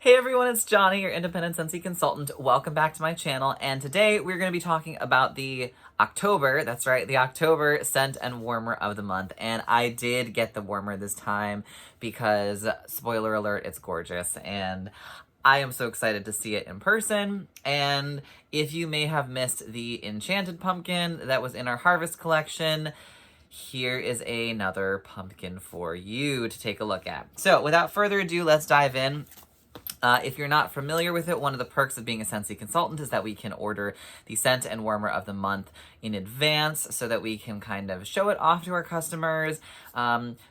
Hey everyone, it's Johnny, your independent Scentsy consultant. Welcome back to my channel, and today we're going to be talking about the October, that's right, the October scent and warmer of the month. And I did get the warmer this time because, spoiler alert, it's gorgeous, and I am so excited to see it in person. And if you may have missed the Enchanted Pumpkin that was in our Harvest collection, here is another pumpkin for you to take a look at. So without further ado, let's dive in. If you're not familiar with it, one of the perks of being a Scentsy consultant is that we can order the scent and warmer of the month in advance so that we can kind of show it off to our customers,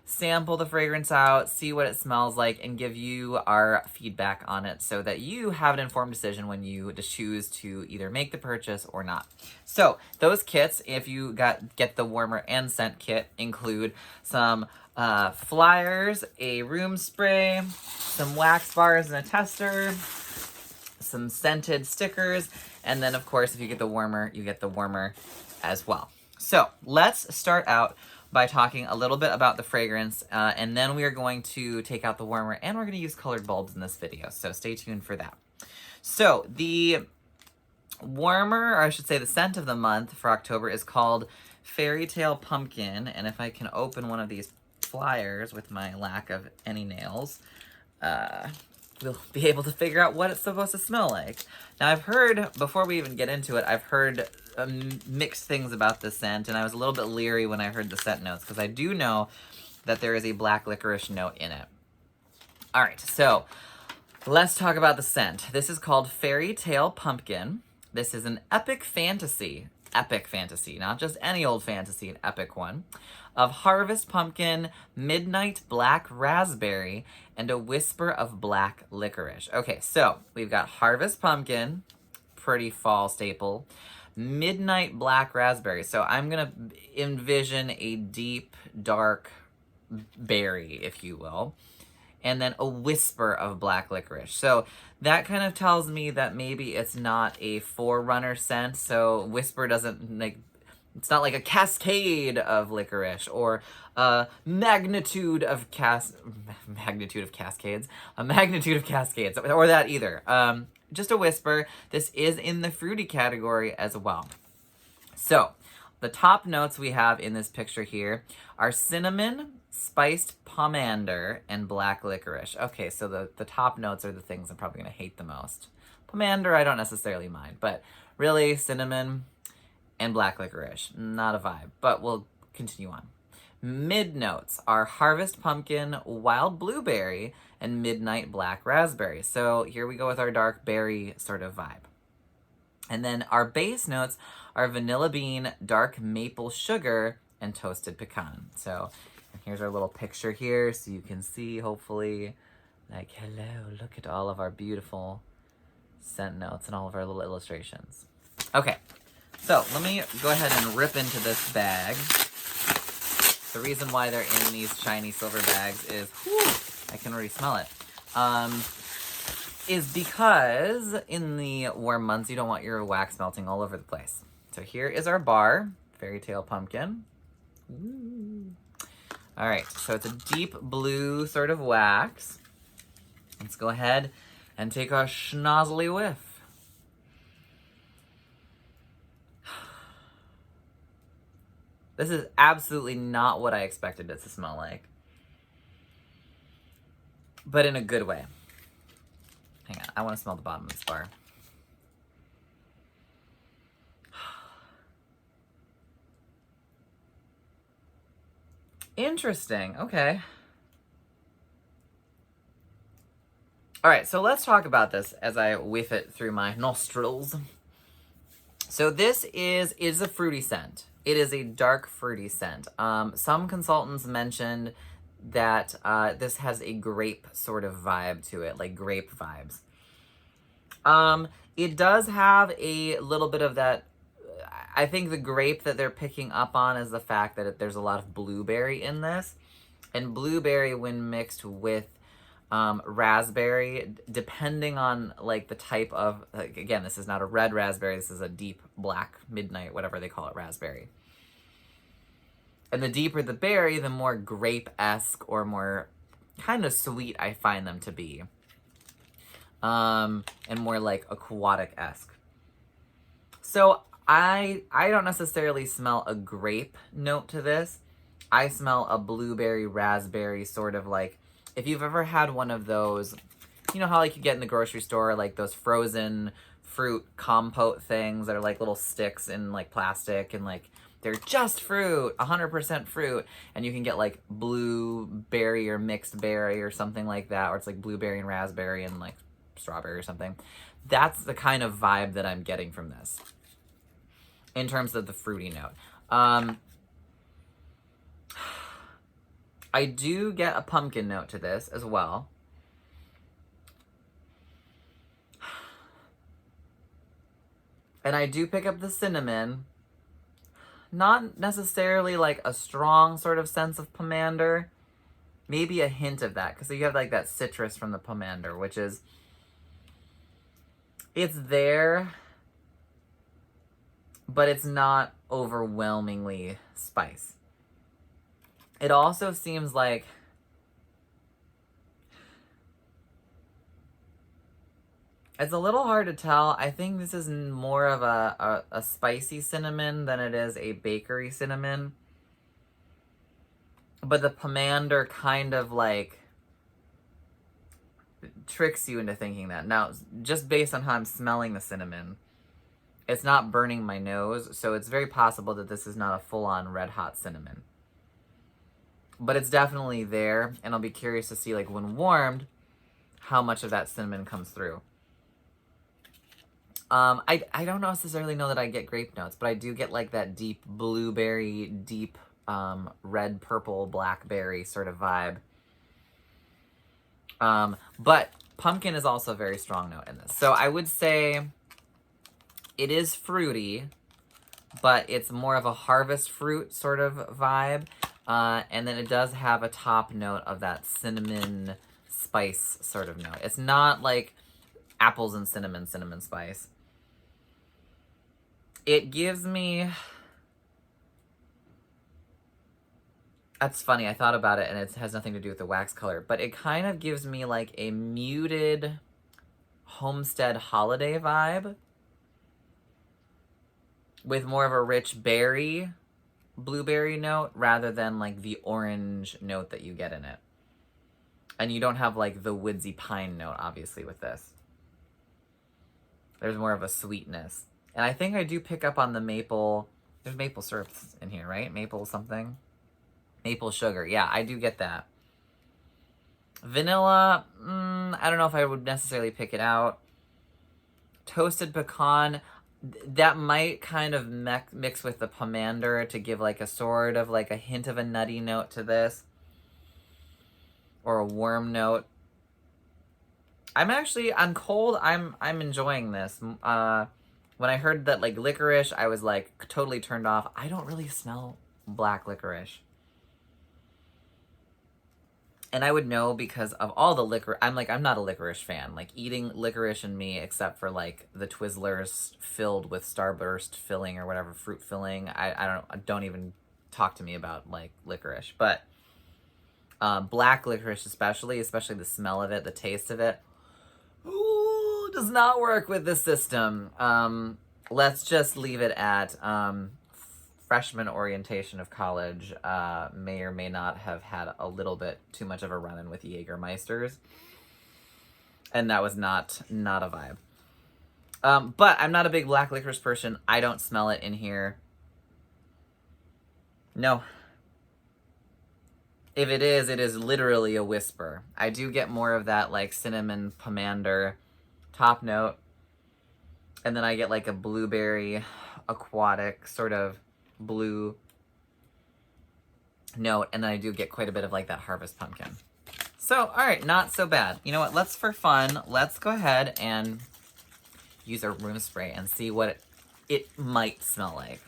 sample the fragrance out, see what it smells like, and give you our feedback on it so that you have an informed decision when you choose to either make the purchase or not. So those kits, if you get the warmer and scent kit, include some flyers, a room spray, some wax bars and a tester, some scented stickers, and then of course if you get the warmer, you get the warmer as well. So let's start out by talking a little bit about the fragrance, and then we are going to take out the warmer, and we're going to use colored bulbs in this video, so stay tuned for that. So the warmer, or I should say the scent of the month for October, is called Fairytale Pumpkin, and if I can open one of these flyers with my lack of any nails, we'll be able to figure out what it's supposed to smell like. Now I've heard, before we even get into it, I've heard mixed things about the scent, and I was a little bit leery when I heard the scent notes, because I do know that there is a black licorice note in it. Alright, so let's talk about the scent. This is called Fairytale Pumpkin. This is an epic fantasy, not just any old fantasy, an epic one, of harvest pumpkin, midnight black raspberry, and a whisper of black licorice. Okay, so we've got harvest pumpkin, pretty fall staple, midnight black raspberry. So I'm gonna envision a deep, dark berry, if you will, and then a whisper of black licorice. So that kind of tells me that maybe it's not a forerunner scent, so whisper doesn't, like, it's not like a cascade of licorice or a magnitude of cascades, or that either. Just a whisper. This is in the fruity category as well. So the top notes we have in this picture here are cinnamon, spiced pomander, and black licorice. Okay, so the top notes are the things I'm probably going to hate the most. Pomander, I don't necessarily mind, but really cinnamon and black licorice, not a vibe, but we'll continue on. Mid notes are harvest pumpkin, wild blueberry, and midnight black raspberry. So here we go with our dark berry sort of vibe. And then our base notes are vanilla bean, dark maple sugar, and toasted pecan. So here's our little picture here, so you can see, hopefully, like, hello, look at all of our beautiful scent notes and all of our little illustrations. Okay, so let me go ahead and rip into this bag. The reason why they're in these shiny silver bags is, whew, I can already smell it, is because in the warm months, you don't want your wax melting all over the place. So here is our bar, Fairytale Pumpkin. Ooh. All right, so it's a deep blue sort of wax. Let's go ahead and take a schnozzly whiff. This is absolutely not what I expected it to smell like, but in a good way. Hang on, I want to smell the bottom of this bar. Interesting, okay. All right, so let's talk about this as I whiff it through my nostrils. So this is a fruity scent. It is a dark fruity scent. Some consultants mentioned that this has a grape sort of vibe to it, like grape vibes. It does have a little bit of that. I think the grape that they're picking up on is the fact that there's a lot of blueberry in this. And blueberry, when mixed with raspberry, depending on like the type of, like, again, this is not a red raspberry, this is a deep black midnight, whatever they call it, raspberry. And the deeper the berry, the more grape-esque or more kind of sweet I find them to be. and more like aquatic-esque. So I don't necessarily smell a grape note to this. I smell a blueberry, raspberry, sort of like, if you've ever had one of those, you know how like you get in the grocery store, like those frozen fruit compote things that are like little sticks in like plastic, and like they're just fruit, 100% fruit, and you can get like blueberry or mixed berry or something like that, or it's like blueberry and raspberry and like strawberry or something. That's the kind of vibe that I'm getting from this in terms of the fruity note. I do get a pumpkin note to this as well. And I do pick up the cinnamon. Not necessarily like a strong sort of sense of pomander. Maybe a hint of that, because you have like that citrus from the pomander, which is, it's there, but it's not overwhelmingly spice. It also seems like it's a little hard to tell. I think this is more of a spicy cinnamon than it is a bakery cinnamon. But the pomander kind of like tricks you into thinking that. Now, just based on how I'm smelling the cinnamon, it's not burning my nose, so it's very possible that this is not a full-on red hot cinnamon. But it's definitely there, and I'll be curious to see, like, when warmed, how much of that cinnamon comes through. I don't necessarily know that I get grape notes, but I do get, like, that deep blueberry, deep red, purple, blackberry sort of vibe. But pumpkin is also a very strong note in this. So I would say it is fruity, but it's more of a harvest fruit sort of vibe. And then it does have a top note of that cinnamon spice sort of note. It's not like apples and cinnamon spice. It gives me... That's funny, I thought about it and it has nothing to do with the wax color, but it kind of gives me like a muted homestead holiday vibe with more of a rich berry, blueberry note rather than like the orange note that you get in it. And you don't have like the woodsy pine note, obviously, with this. There's more of a sweetness. And I think I do pick up on the maple, there's maple syrup in here, right? Maple something? Maple sugar, yeah, I do get that. Vanilla, I don't know if I would necessarily pick it out. Toasted pecan, that might kind of mix with the pomander to give like a sort of like a hint of a nutty note to this. Or a warm note. I'm cold, I'm enjoying this. When I heard that like licorice, I was like totally turned off. I don't really smell black licorice. And I would know because of all the licorice. I'm not a licorice fan. Like, eating licorice in me, except for, like, the Twizzlers filled with Starburst filling or whatever, fruit filling. Don't even talk to me about, like, licorice. But black licorice especially the smell of it, the taste of it, ooh, does not work with this system. Let's just leave it at... freshman orientation of college, may or may not have had a little bit too much of a run-in with Jägermeisters. And that was not a vibe. But I'm not a big black licorice person. I don't smell it in here. No. If it is literally a whisper. I do get more of that, like, cinnamon pomander top note. And then I get, like, a blueberry aquatic sort of blue note, and then I do get quite a bit of like that harvest pumpkin. So, all right, not so bad. You know what? Let's go ahead and use our room spray and see what it might smell like.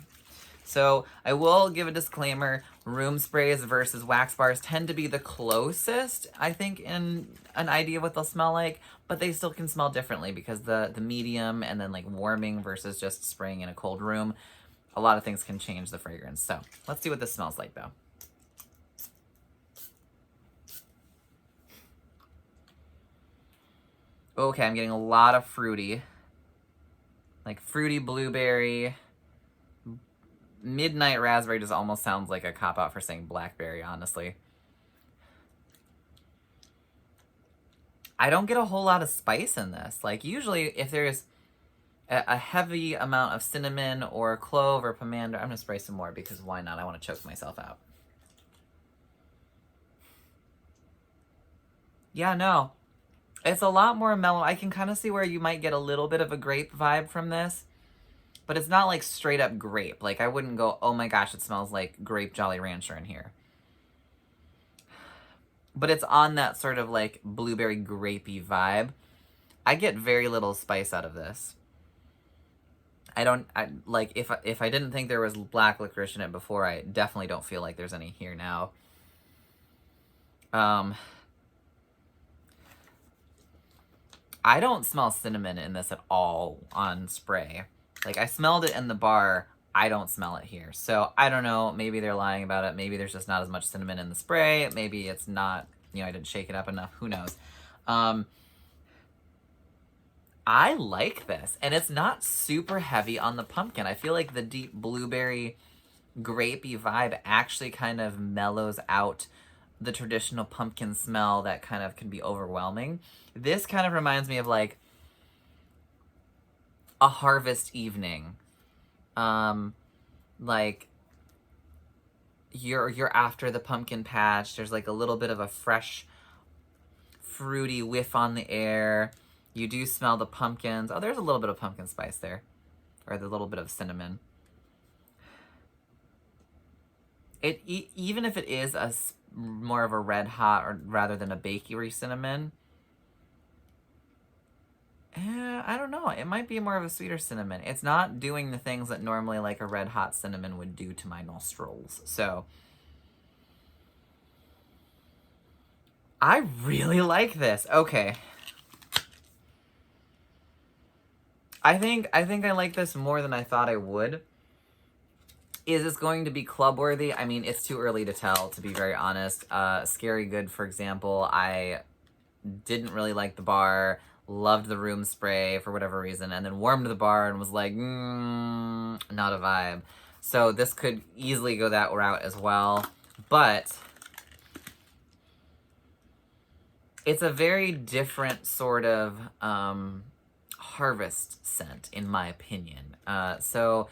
So I will give a disclaimer, room sprays versus wax bars tend to be the closest, I think, in an idea of what they'll smell like, but they still can smell differently because the medium and then like warming versus just spraying in a cold room, a lot of things can change the fragrance. So let's see what this smells like though. Okay, I'm getting a lot of fruity. Like fruity blueberry. Midnight raspberry just almost sounds like a cop-out for saying blackberry, honestly. I don't get a whole lot of spice in this. Like, usually if there's a heavy amount of cinnamon or clove or pomander, I'm gonna spray some more because why not? I want to choke myself out. Yeah, no. It's a lot more mellow. I can kind of see where you might get a little bit of a grape vibe from this, but it's not like straight up grape. Like, I wouldn't go, oh my gosh, it smells like grape Jolly Rancher in here. But it's on that sort of like blueberry grapey vibe. I get very little spice out of this. Like, if I didn't think there was black licorice in it before, I definitely don't feel like there's any here now. I don't smell cinnamon in this at all on spray. Like, I smelled it in the bar. I don't smell it here. So, I don't know. Maybe they're lying about it. Maybe there's just not as much cinnamon in the spray. Maybe it's not, you know, I didn't shake it up enough. Who knows? I like this. And it's not super heavy on the pumpkin. I feel like the deep blueberry grapey vibe actually kind of mellows out the traditional pumpkin smell that kind of can be overwhelming. This kind of reminds me of like a harvest evening. Like you're after the pumpkin patch. There's like a little bit of a fresh, fruity whiff on the air. You do smell the pumpkins. Oh, there's a little bit of pumpkin spice there. Or the little bit of cinnamon. Even if it is more of a red hot or rather than a bakery cinnamon, I don't know. It might be more of a sweeter cinnamon. It's not doing the things that normally like a red hot cinnamon would do to my nostrils. So I really like this. Okay. I think I like this more than I thought I would. Is this going to be club worthy? I mean, it's too early to tell, to be very honest. Scary Good, for example, I didn't really like the bar, loved the room spray for whatever reason, and then warmed the bar and was like, not a vibe. So this could easily go that route as well. But it's a very different sort of harvest scent, in my opinion. So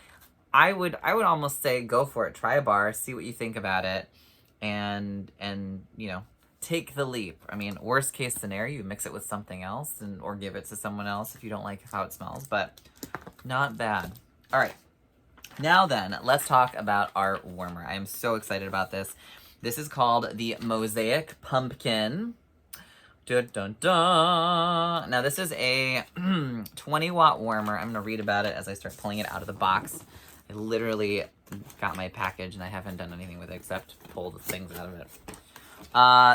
I would almost say go for it. Try a bar, see what you think about it, and you know, take the leap. I mean, worst case scenario, you mix it with something else or give it to someone else if you don't like how it smells, but not bad. All right. Now then, let's talk about our warmer. I am so excited about this. This is called the Mosaic Pumpkin. Dun, dun, dun. Now this is a 20 watt warmer. I'm gonna read about it as I start pulling it out of the box. I literally got my package and I haven't done anything with it except pull the things out of it.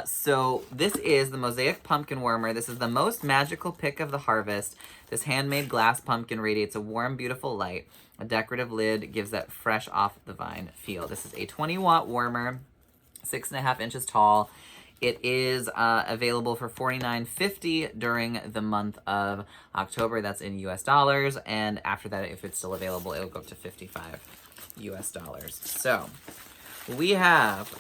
So this is the Mosaic Pumpkin Warmer. This is the most magical pick of the harvest. This handmade glass pumpkin radiates a warm, beautiful light. A decorative lid gives that fresh off the vine feel. This is a 20 watt warmer, 6.5 inches tall. It is available for $49.50 during the month of October. That's in US dollars. And after that, if it's still available, it'll go up to $55 US dollars. So we have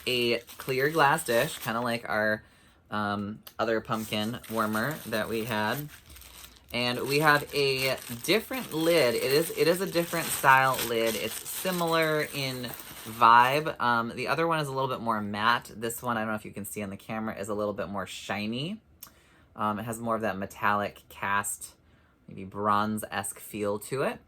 a clear glass dish, kind of like our other pumpkin warmer that we had. And we have a different lid. It is a different style lid. It's similar in vibe. The other one is a little bit more matte. This one, I don't know if you can see on the camera, is a little bit more shiny. It has more of that metallic cast, maybe bronze-esque feel to it.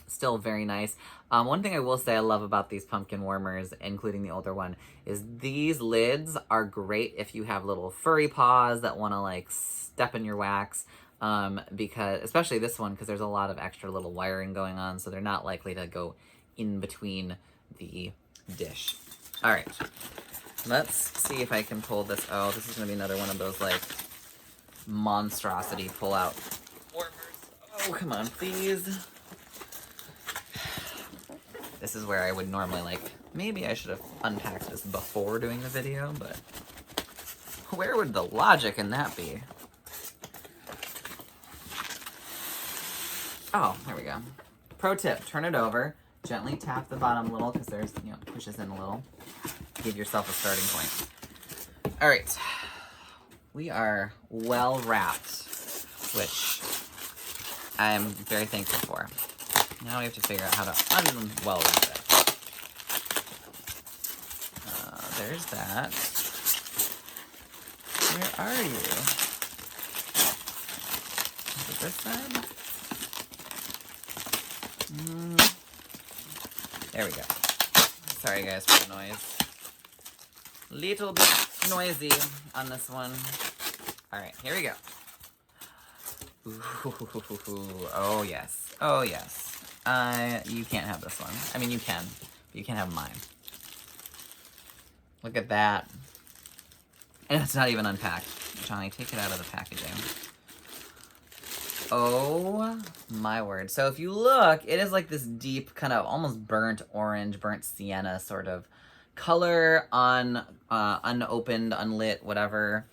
Still very nice. One thing I will say I love about these pumpkin warmers, including the older one, is these lids are great if you have little furry paws that want to like step in your wax. Because, especially this one, because there's a lot of extra little wiring going on, so they're not likely to go in between the dish. All right, let's see if I can pull this. Oh, this is gonna be another one of those like monstrosity pull-out warmers. Oh, come on, please. This is where I would normally like, maybe I should have unpacked this before doing the video, but Where would the logic in that be? Oh, there we go. Pro tip, turn it over. Gently tap the bottom a little because there's, you know, pushes in a little. Give yourself a starting point. All right. We are well wrapped, which I am very thankful for. Now we have to figure out how to unwell wrap it. There's that. Where are you? Is it this side? There we go. Sorry guys for the noise. Little bit noisy on this one. Alright, here we go. Ooh, oh yes. Oh yes. You can't have this one. I mean, you can, but you can't have mine. Look at that. And it's not even unpacked. Johnny, take it out of the packaging. Oh my word. So if you look, it is like this deep kind of almost burnt orange, burnt sienna sort of color on unopened, unlit, whatever.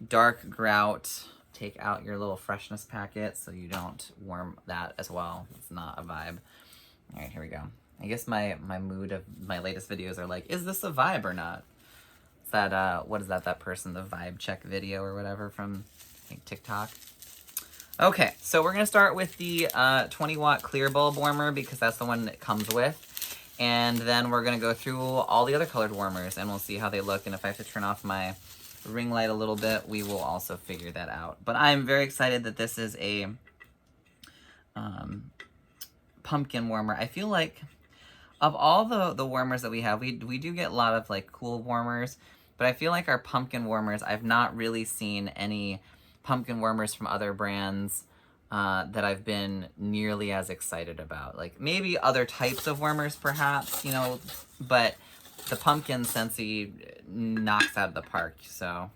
Dark grout. Take out your little freshness packet so you don't warm that as well. It's not a vibe. All right, here we go. I guess my mood of my latest videos are like, is this a vibe or not? Is that, what is that person, the vibe check video or whatever from, I think, TikTok? Okay, so we're gonna start with the 20 watt clear bulb warmer because that's the one it comes with. And then we're gonna go through all the other colored warmers and we'll see how they look. And if I have to turn off my ring light a little bit, we will also figure that out. But I'm very excited that this is a pumpkin warmer. I feel like of all the warmers that we have, we do get a lot of like cool warmers, but I feel like our pumpkin warmers, I've not really seen any pumpkin warmers from other brands that I've been nearly as excited about. Like maybe other types of warmers perhaps, you know, but the pumpkin Scentsy knocks out of the park, so.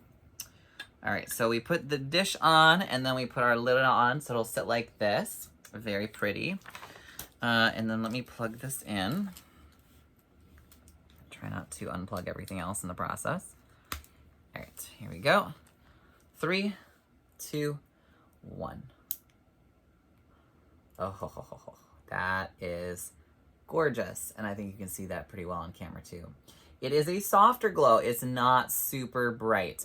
All right, so we put the dish on and then we put our lid on so it'll sit like this. Very pretty. And then let me plug this in. Try not to unplug everything else in the process. All right, here we go. 3, 2, 1. Oh, that is gorgeous. And I think you can see that pretty well on camera too. It is a softer glow. It's not super bright.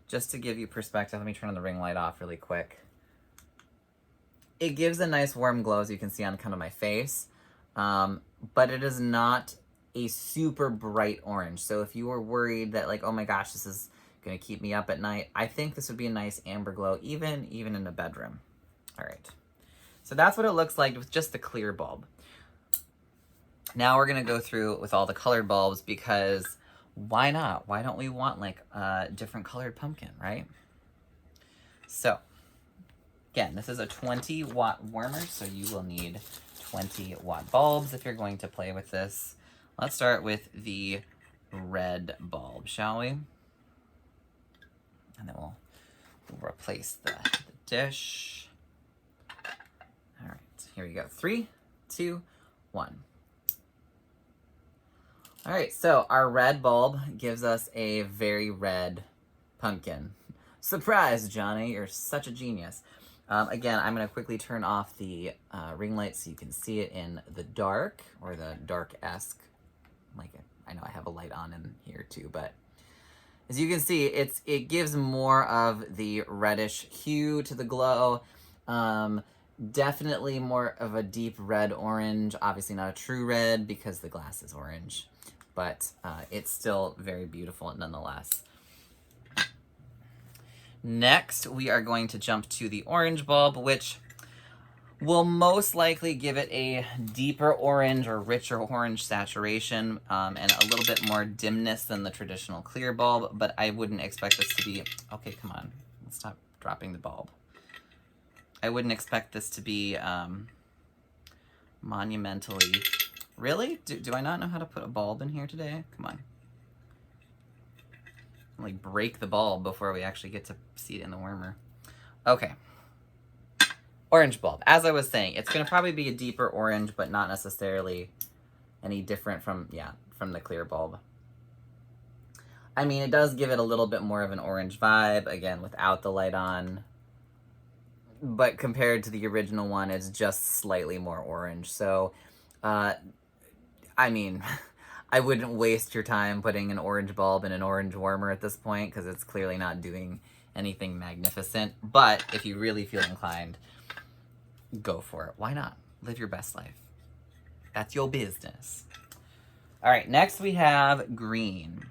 Just to give you perspective, let me turn the ring light off really quick. It gives a nice warm glow, as you can see on kind of my face, but it is not a super bright orange. So if you were worried that like, oh my gosh, this is gonna keep me up at night, I think this would be a nice amber glow, even in a bedroom. All right, so that's what it looks like with just the clear bulb. Now we're gonna go through with all the colored bulbs because why not? Why don't we want like a different colored pumpkin, right? So again, this is a 20 watt warmer, so you will need 20 watt bulbs if you're going to play with this. Let's start with the red bulb, shall we? And then we'll replace the dish. All right, here we go. 3, 2, 1. All right, so our red bulb gives us a very red pumpkin. Surprise, Johnny, you're such a genius. Again, I'm gonna quickly turn off the ring light so you can see it in the dark, or the dark-esque. Like, I know I have a light on in here too, but as you can see, it gives more of the reddish hue to the glow. Definitely more of a deep red orange. Obviously not a true red because the glass is orange, but it's still very beautiful nonetheless. Next, we are going to jump to the orange bulb, which will most likely give it a deeper orange or richer orange saturation and a little bit more dimness than the traditional clear bulb, but I wouldn't expect this to be, okay, come on, let's stop dropping the bulb. I wouldn't expect this to be monumentally, really? Do I not know how to put a bulb in here today? Come on. Like break the bulb before we actually get to see it in the warmer. Okay. Orange bulb. As I was saying, it's going to probably be a deeper orange, but not necessarily any different from the clear bulb. I mean, it does give it a little bit more of an orange vibe, again, without the light on. But compared to the original one, it's just slightly more orange. So, I mean, I wouldn't waste your time putting an orange bulb in an orange warmer at this point, because it's clearly not doing anything magnificent. But if you really feel inclined, go for it. Why not? Live your best life. That's your business. All right, next we have green.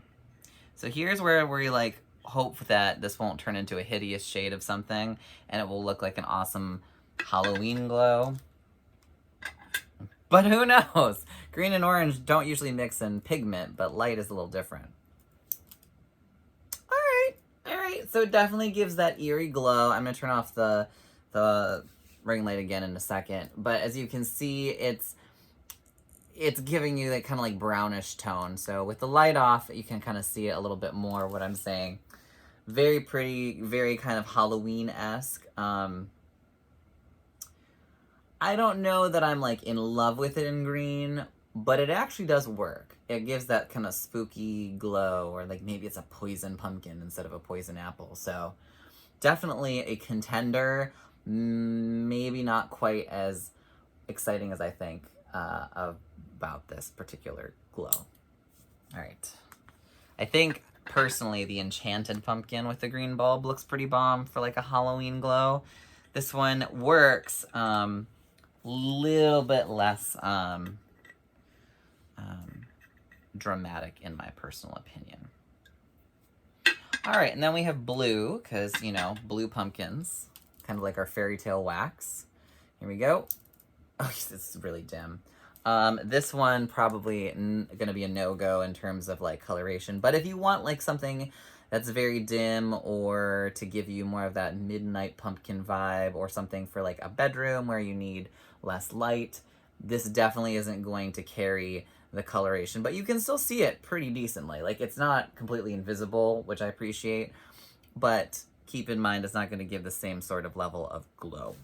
So here's where we like hope that this won't turn into a hideous shade of something and it will look like an awesome Halloween glow. But who knows? Green and orange don't usually mix in pigment, but light is a little different. All right. So it definitely gives that eerie glow. I'm gonna turn off the ring light again in a second. But as you can see, it's giving you that kind of like brownish tone. So with the light off, you can kind of see it a little bit more, what I'm saying. Very pretty, very kind of Halloween-esque. I don't know that I'm like in love with it in green, but it actually does work. It gives that kind of spooky glow, or like maybe it's a poison pumpkin instead of a poison apple. So definitely a contender, maybe not quite as exciting as I think about this particular glow. All right. I think personally the enchanted pumpkin with the green bulb looks pretty bomb for like a Halloween glow. This one works little bit less dramatic in my personal opinion. All right, and then we have blue, because, you know, blue pumpkins, kind of like our Fairytale wax. Here we go. Oh, it's really dim. This one probably gonna be a no-go in terms of like coloration, but if you want like something that's very dim, or to give you more of that midnight pumpkin vibe, or something for like a bedroom where you need less light, this definitely isn't going to carry the coloration, but you can still see it pretty decently. Like, it's not completely invisible, which I appreciate, but keep in mind it's not going to give the same sort of level of glow.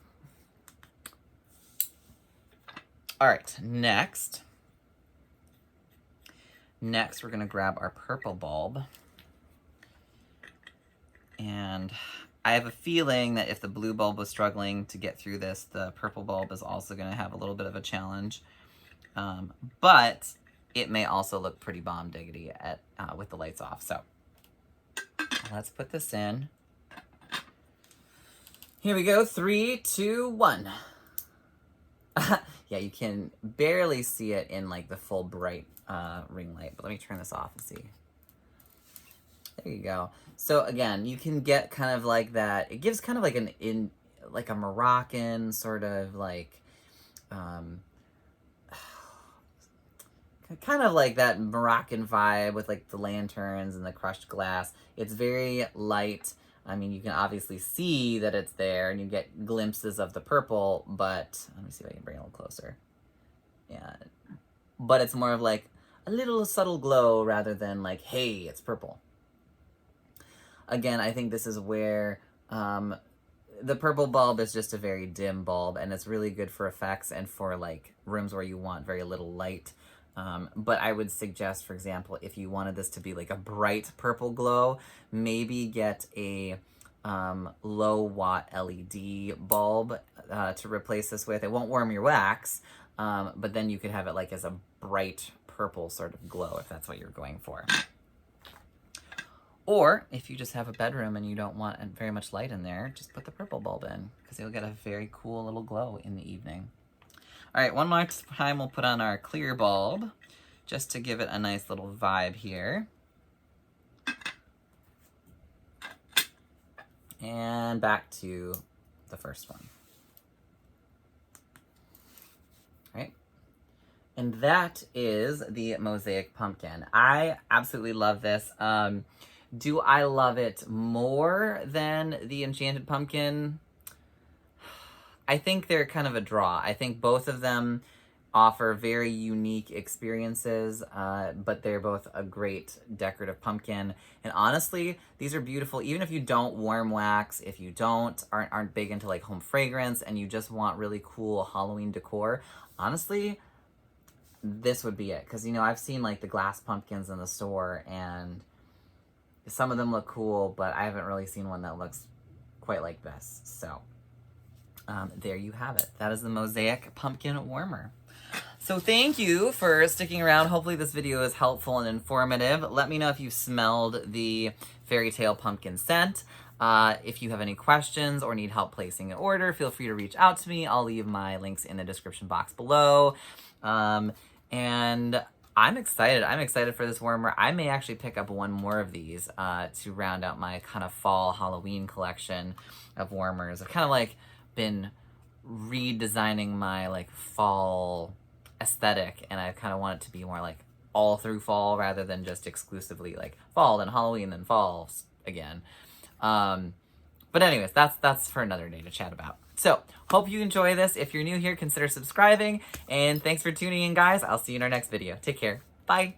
All right, next we're gonna grab our purple bulb. And I have a feeling that if the blue bulb was struggling to get through this, the purple bulb is also gonna have a little bit of a challenge. But it may also look pretty bomb diggity with the lights off. So let's put this in. Here we go, 3, 2, 1. Yeah, you can barely see it in like the full bright ring light, but let me turn this off and see. There you go. So again, you can get kind of like that. It gives kind of like like a Moroccan sort of like, kind of like that Moroccan vibe with like the lanterns and the crushed glass. It's very light. I mean, you can obviously see that it's there, and you get glimpses of the purple, but let me see if I can bring it a little closer. Yeah, but it's more of like a little subtle glow rather than like, hey, it's purple. Again, I think this is where the purple bulb is just a very dim bulb, and it's really good for effects and for like rooms where you want very little light. But I would suggest, for example, if you wanted this to be like a bright purple glow, maybe get a low watt LED bulb to replace this with. It won't warm your wax, but then you could have it like as a bright purple sort of glow if that's what you're going for. Or if you just have a bedroom and you don't want very much light in there, just put the purple bulb in, because you'll get a very cool little glow in the evening. All right, one more time we'll put on our clear bulb just to give it a nice little vibe here. And back to the first one. All right. And that is the Mosaic Pumpkin. I absolutely love this. Do I love it more than the Enchanted Pumpkin? I think they're kind of a draw. I think both of them offer very unique experiences, but they're both a great decorative pumpkin. And honestly, these are beautiful. Even if you don't warm wax, if you aren't big into like home fragrance, and you just want really cool Halloween decor, honestly, this would be it. Because, you know, I've seen like the glass pumpkins in the store, and some of them look cool, but I haven't really seen one that looks quite like this. So there you have it. That is the Mosaic Pumpkin Warmer. So thank you for sticking around. Hopefully this video is helpful and informative. Let me know if you smelled the Fairytale Pumpkin scent. If you have any questions or need help placing an order, feel free to reach out to me. I'll leave my links in the description box below. And I'm excited. I'm excited for this warmer. I may actually pick up one more of these to round out my kind of fall Halloween collection of warmers. I've kind of like been redesigning my like fall aesthetic, and I kind of want it to be more like all through fall rather than just exclusively like fall then Halloween then fall again. But anyways, that's for another day to chat about. So hope you enjoy this. If you're new here, consider subscribing, and thanks for tuning in, guys. I'll see you in our next video. Take care. Bye.